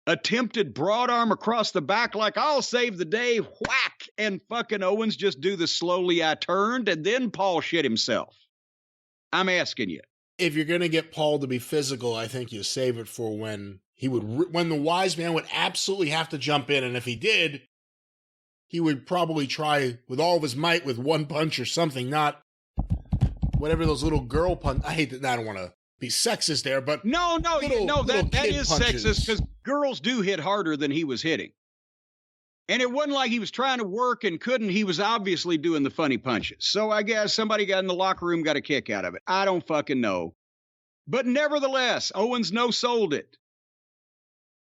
attempted broad arm across the back like, I'll save the day, whack, and fucking Owens just do the slowly I turned, and then Paul shit himself? I'm asking you. If you're going to get Paul to be physical, I think you save it for when when the wise man would absolutely have to jump in, and if he did, he would probably try with all of his might with one punch or something, not whatever those little girl punch. I hate that. I don't want to be sexist there, but no, that is punches. Sexist because girls do hit harder than he was hitting. And it wasn't like he was trying to work and couldn't. He was obviously doing the funny punches. So I guess somebody got in the locker room, got a kick out of it. I don't fucking know. But nevertheless, Owens no-sold it.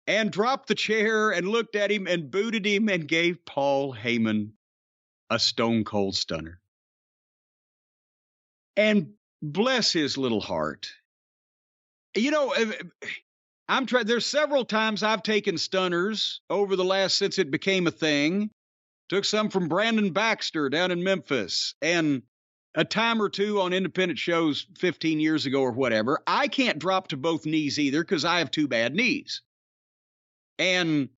And dropped the chair and looked at him and booted him and gave Paul Heyman a stone cold stunner. And bless his little heart. You know, there's several times I've taken stunners over the last, since it became a thing. Took some from Brandon Baxter down in Memphis and a time or two on independent shows 15 years ago or whatever. I can't drop to both knees either because I have two bad knees. And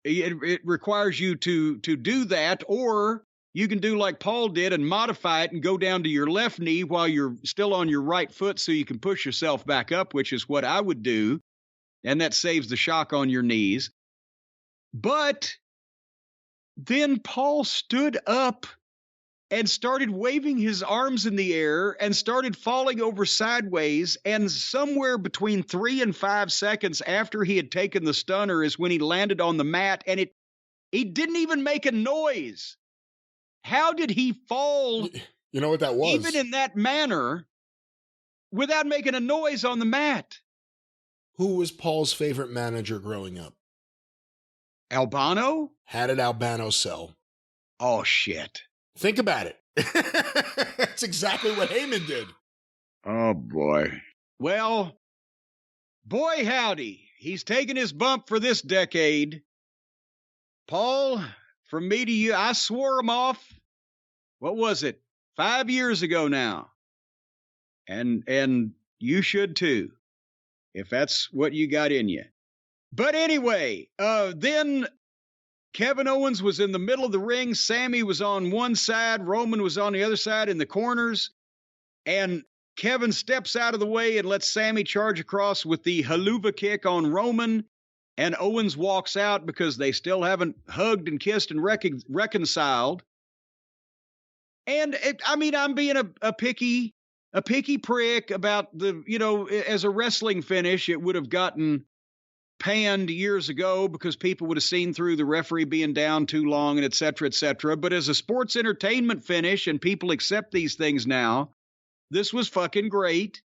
it requires you to do that, or you can do like Paul did and modify it and go down to your left knee while you're still on your right foot so you can push yourself back up, which is what I would do. And that saves the shock on your knees. But then Paul stood up and started waving his arms in the air and started falling over sideways. And somewhere between 3 and 5 seconds after he had taken the stunner is when he landed on the mat, and he didn't even make a noise. How did he fall? You know what that was? Even in that manner, without making a noise on the mat. Who was Paul's favorite manager growing up? Albano? How did Albano sell? Oh, shit. Think about it. That's exactly what Heyman did. Oh, boy. Well, boy, howdy. He's taking his bump for this decade. Paul, from me to you, I swore him off. What was it? 5 years ago now. And you should too, if that's what you got in you. But anyway, then Kevin Owens was in the middle of the ring. Sammy was on one side. Roman was on the other side in the corners. And Kevin steps out of the way and lets Sammy charge across with the haluva kick on Roman. And Owens walks out because they still haven't hugged and kissed and reconciled. And I'm being a picky prick about as a wrestling finish, it would have gotten panned years ago because people would have seen through the referee being down too long and et cetera. But as a sports entertainment finish, and people accept these things now, this was fucking great.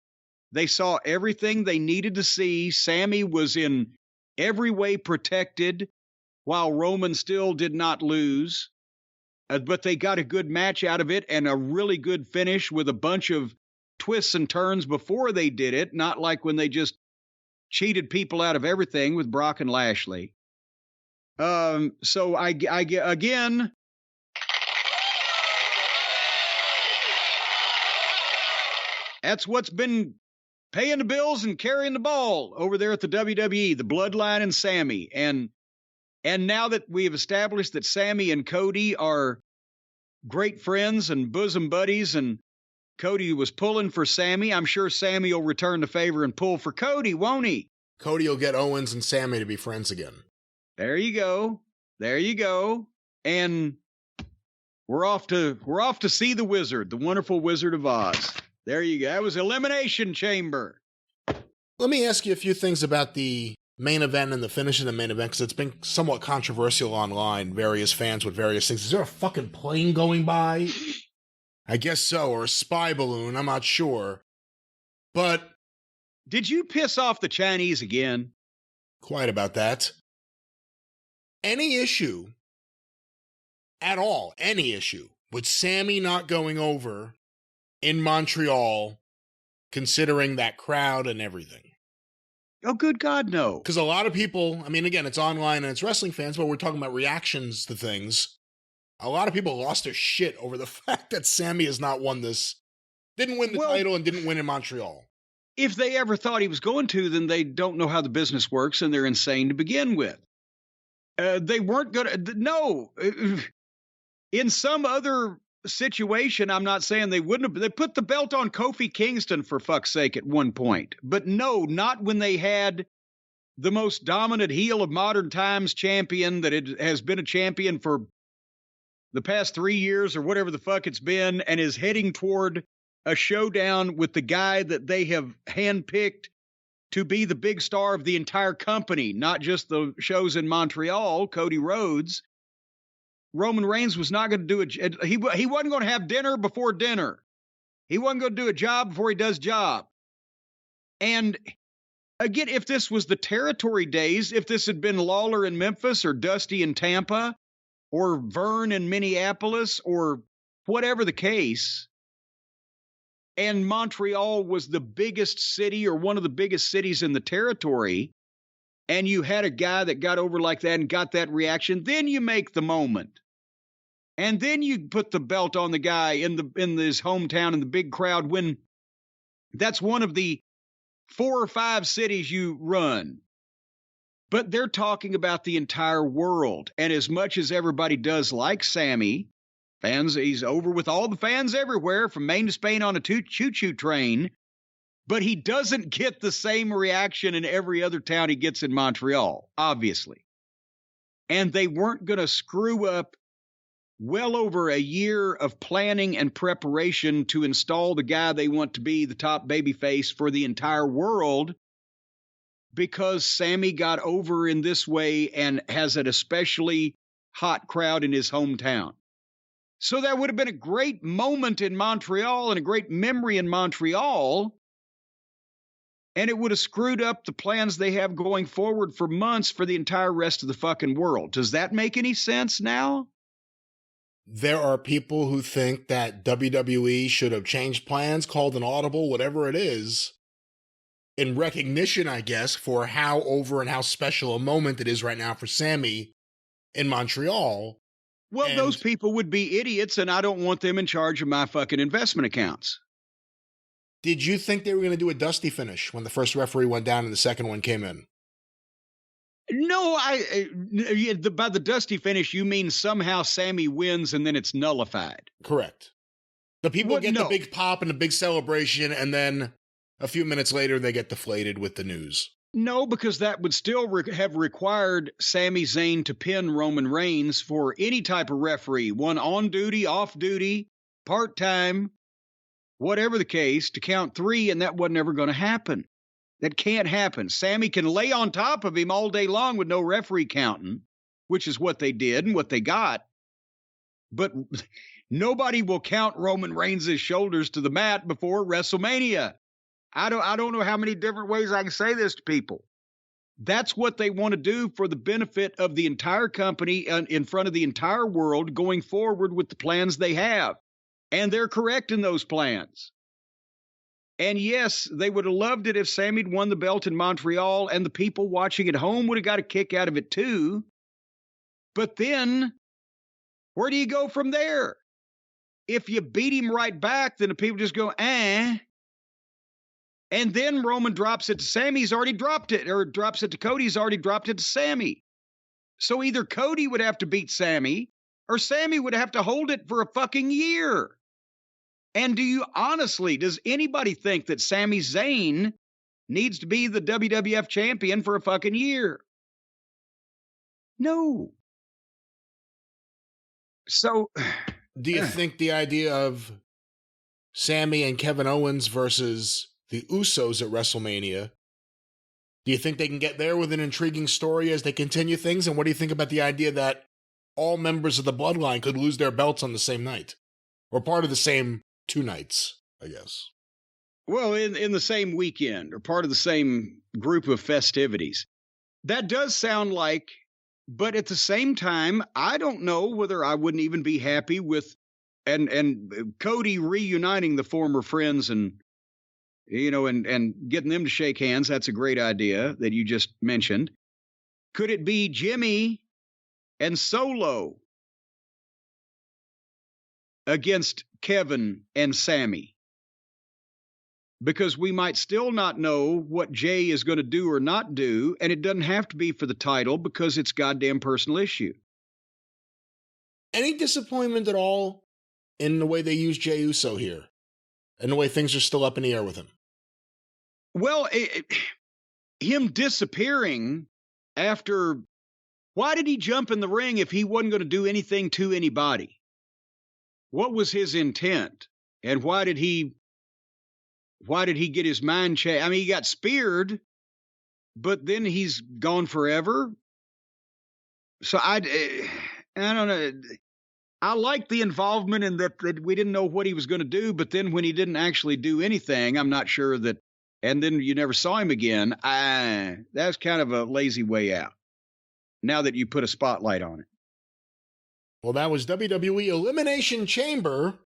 They saw everything they needed to see. Sammy was in every way protected while Roman still did not lose. But they got a good match out of it and a really good finish with a bunch of twists and turns before they did it, not like when they just cheated people out of everything with Brock and Lashley. So I again, that's what's been paying the bills and carrying the ball over there at the WWE, the Bloodline and Sammy. And now that we have established that Sammy and Cody are great friends and bosom buddies, and Cody was pulling for Sammy, I'm sure Sammy will return the favor and pull for Cody, won't he? Cody will get Owens and Sammy to be friends again. There you go. And we're off to see the Wizard, the wonderful Wizard of Oz. There you go. That was Elimination Chamber. Let me ask you a few things about the main event and the finish of the main event, because it's been somewhat controversial online, various fans with various things. Is there a fucking plane going by? I guess so, or a spy balloon, I'm not sure. But did you piss off the Chinese again? Quite about that. Any issue at all, any issue with Sammy not going over in Montreal, considering that crowd and everything? Oh, good God, no. Because a lot of people, I mean, again, it's online and it's wrestling fans, but we're talking about reactions to things. A lot of people lost their shit over the fact that Sammy has not won this, didn't win the title and didn't win in Montreal. If they ever thought he was going to, then they don't know how the business works and they're insane to begin with. They weren't going to, no. In some other situation, I'm not saying they wouldn't have, they put the belt on Kofi Kingston for fuck's sake at one point. But no, not when they had the most dominant heel of modern times champion that it has been a champion for the past 3 years or whatever the fuck it's been, and is heading toward a showdown with the guy that they have handpicked to be the big star of the entire company, not just the shows in Montreal, Cody Rhodes. Roman Reigns was not going to do it. He wasn't going to have dinner before dinner. He wasn't going to do a job before he does job. And again, if this was the territory days, if this had been Lawler in Memphis or Dusty in Tampa or Vern in Minneapolis or whatever the case, and Montreal was the biggest city or one of the biggest cities in the territory, and you had a guy that got over like that and got that reaction, then you make the moment. And then you put the belt on the guy in his hometown in the big crowd when that's one of the 4 or 5 cities you run. But they're talking about the entire world. And as much as everybody does like Sammy, fans, he's over with all the fans everywhere from Maine to Spain on a choo-choo train. But he doesn't get the same reaction in every other town he gets in Montreal, obviously. And they weren't going to screw up well over a year of planning and preparation to install the guy they want to be the top babyface for the entire world because Sammy got over in this way and has an especially hot crowd in his hometown. So that would have been a great moment in Montreal and a great memory in Montreal. And it would have screwed up the plans they have going forward for months for the entire rest of the fucking world. Does that make any sense now? There are people who think that WWE should have changed plans, called an audible, whatever it is, in recognition, I guess, for how over and how special a moment it is right now for Sammy in Montreal. Well, those people would be idiots, and I don't want them in charge of my fucking investment accounts. Did you think they were going to do a Dusty finish when the first referee went down and the second one came in? No, by the Dusty finish, you mean somehow Sammy wins and then it's nullified. Correct. The people get the big pop and the big celebration, and then a few minutes later, they get deflated with the news. No, because that would still have required Sami Zayn to pin Roman Reigns for any type of referee, one on duty, off duty, part-time, whatever the case, to count 3, and that wasn't ever going to happen. That can't happen. Sammy can lay on top of him all day long with no referee counting, which is what they did and what they got. But nobody will count Roman Reigns' shoulders to the mat before WrestleMania. I don't know how many different ways I can say this to people. That's what they want to do for the benefit of the entire company and in front of the entire world going forward with the plans they have. And they're correct in those plans. And yes, they would have loved it if Sammy'd won the belt in Montreal, and the people watching at home would have got a kick out of it too. But then, where do you go from there? If you beat him right back, then the people just go, eh. And then Roman drops it to Sammy, he's already dropped it, or drops it to Cody, he's already dropped it to Sammy. So either Cody would have to beat Sammy, or Sammy would have to hold it for a fucking year. And does anybody think that Sami Zayn needs to be the WWF champion for a fucking year? No. So, do you think the idea of Sammy and Kevin Owens versus the Usos at WrestleMania, do you think they can get there with an intriguing story as they continue things? And what do you think about the idea that all members of the bloodline could lose their belts on the same night? Or part of the same 2 nights, I guess. Well, in the same weekend or part of the same group of festivities. That does sound like But at the same time, I don't know whether I wouldn't even be happy with and Cody reuniting the former friends and getting them to shake hands. That's a great idea that you just mentioned. Could it be Jimmy and Solo against Kevin and Sammy? Because we might still not know what Jay is going to do or not do, and it doesn't have to be for the title because it's goddamn personal issue. Any disappointment at all in the way they use Jey Uso here? And the way things are still up in the air with him? Well, him disappearing after... Why did he jump in the ring if he wasn't going to do anything to anybody? What was his intent? And why did he get his mind changed? I mean, he got speared, but then he's gone forever. So I don't know. I like the involvement in that we didn't know what he was going to do, but then when he didn't actually do anything, I'm not sure that, and then you never saw him again. That's kind of a lazy way out. Now that you put a spotlight on it. Well, that was WWE Elimination Chamber.